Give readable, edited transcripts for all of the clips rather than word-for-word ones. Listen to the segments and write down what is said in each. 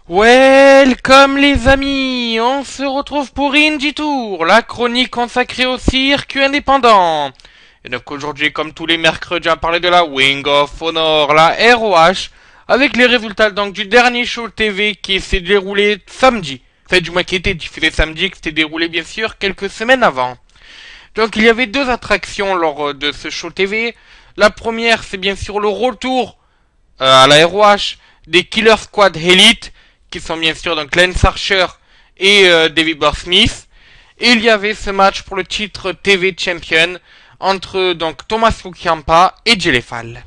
Welcome les amis, on se retrouve pour Indie Tour, la chronique consacrée au circuit indépendant. Et donc aujourd'hui, comme tous les mercredis, on va parler de la Wing of Honor, la ROH, avec les résultats donc du dernier show TV qui s'est déroulé samedi. Enfin du moins qui était diffusé samedi, qui s'était déroulé bien sûr quelques semaines avant. Donc il y avait deux attractions lors de ce show TV. La première, c'est bien sûr le retour à la ROH des Killer Squad Elite, qui sont bien sûr donc Lance Archer et David Boy Smith. Et il y avait ce match pour le titre TV Champion entre donc Tommaso Ciampa et Jay Lethal.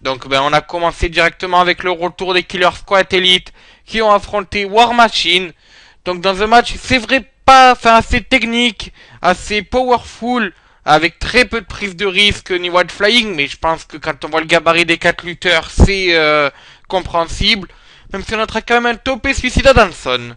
Donc on a commencé directement avec le retour des Killer Squad Elite qui ont affronté War Machine. Donc dans un match, c'est vrai assez technique, assez powerful, avec très peu de prise de risque niveau de flying, mais je pense que quand on voit le gabarit des 4 lutteurs, c'est compréhensible. Même si on notera quand même un topé suicide à Danson.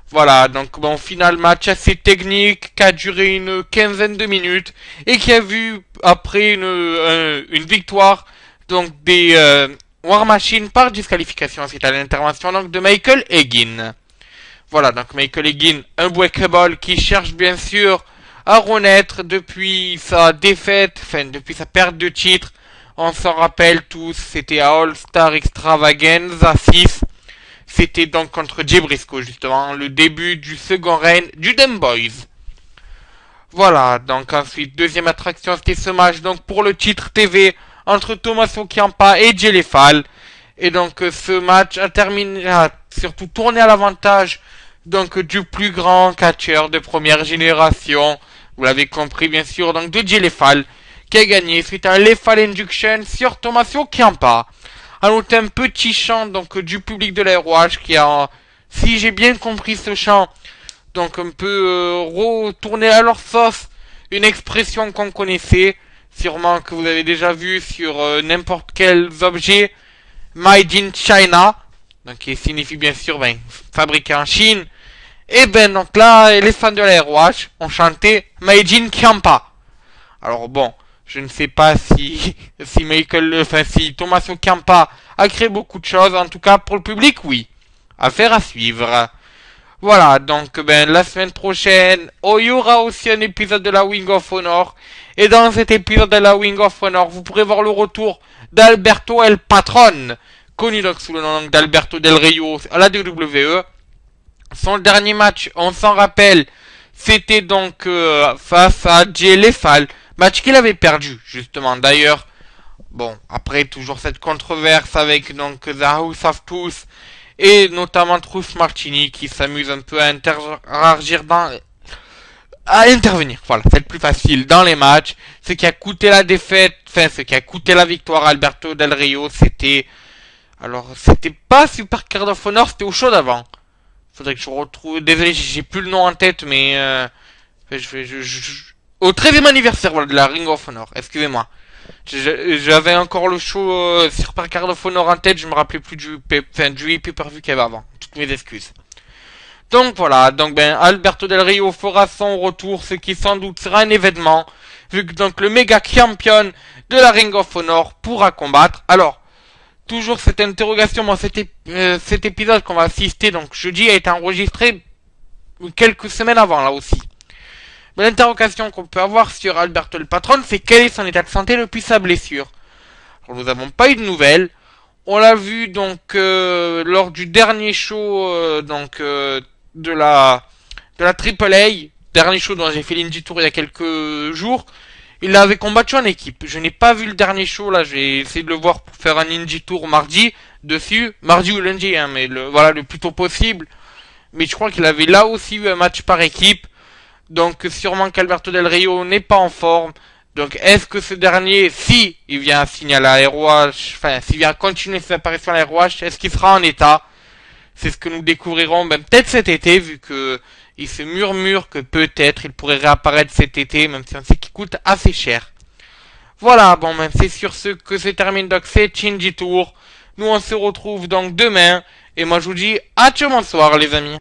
Voilà, donc final match assez technique, qui a duré une quinzaine de minutes, et qui a vu après une victoire donc des War Machine par disqualification. C'était à l'intervention donc de Michael Elgin. Voilà, donc Michael Elgin, unbreakable, qui cherche bien sûr à renaître depuis sa défaite, enfin depuis sa perte de titre. On s'en rappelle tous, c'était à All Star Extravaganza 6. C'était donc contre Jay Briscoe, justement, le début du second règne du Dem Boys. Voilà, donc ensuite, deuxième attraction, c'était ce match donc pour le titre TV entre Tommaso Ciampa et Jay Lethal. Et donc ce match a surtout tourné à l'avantage donc du plus grand catcheur de première génération. Vous l'avez compris bien sûr, donc de Jay Lethal, qui a gagné suite à un Lethal Induction sur Tommaso Ciampa. À noter un petit chant donc du public de la ROH qui a, si j'ai bien compris ce chant, donc un peu retourné à leur sauce une expression qu'on connaissait, sûrement que vous avez déjà vu sur n'importe quel objet, Made in China, donc qui signifie bien sûr fabriqué en Chine. Et donc là, les fans de la ROH ont chanté Made in Ciampa. Alors bon, je ne sais pas si si Tommaso Ciampa a créé beaucoup de choses. En tout cas, pour le public, oui. Affaire à suivre. Voilà, donc la semaine prochaine, il y aura aussi un épisode de la Wing of Honor. Et dans cet épisode de la Wing of Honor, vous pourrez voir le retour d'Alberto El Patron, connu donc sous le nom d'Alberto Del Rio à la WWE. Son dernier match, on s'en rappelle, c'était donc face à Jay Lethal. Match qu'il avait perdu, justement. D'ailleurs, bon, après, toujours cette controverse avec donc The House of Truth et notamment Truth Martini qui s'amuse un peu à intervenir. Voilà, c'est le plus facile dans les matchs. Ce qui a coûté la défaite, ce qui a coûté la victoire à Alberto Del Rio, c'était... Alors, c'était pas Super Card of Honor, c'était au show d'avant. Faudrait que je retrouve... Désolé, j'ai plus le nom en tête, mais... Au 13e anniversaire voilà, de la Ring of Honor, excusez-moi. J'avais encore le show sur Card of Honor en tête, je me rappelais plus du pay-per-view qu'il y avait avant. Toutes mes excuses. Donc voilà, donc Alberto Del Rio fera son retour, ce qui sans doute sera un événement, vu que donc le méga champion de la Ring of Honor pourra combattre. Alors, toujours cette interrogation, cet épisode qu'on va assister donc jeudi a été enregistré quelques semaines avant là aussi. L'interrogation qu'on peut avoir sur Alberto El Patron, c'est quel est son état de santé depuis sa blessure. Alors, nous n'avons pas eu de nouvelles. On l'a vu donc lors du dernier show de la AAA, dernier show dont j'ai fait l'Indie Tour il y a quelques jours. Il avait combattu en équipe. Je n'ai pas vu le dernier show là. J'ai essayé de le voir pour faire un Indie Tour mardi dessus, mardi ou lundi, mais le plus tôt possible. Mais je crois qu'il avait là aussi eu un match par équipe. Donc sûrement qu'Alberto Del Rio n'est pas en forme. Donc est-ce que ce dernier, si il vient signer à la ROH, s'il vient continuer ses apparitions à la ROH, est-ce qu'il sera en état? C'est ce que nous découvrirons peut-être cet été, vu que il se murmure que peut-être il pourrait réapparaître cet été, même si on sait qu'il coûte assez cher. Voilà, c'est sur ce que se termine donc cet Indie Tour. Nous on se retrouve donc demain, et moi je vous dis à bonsoir les amis.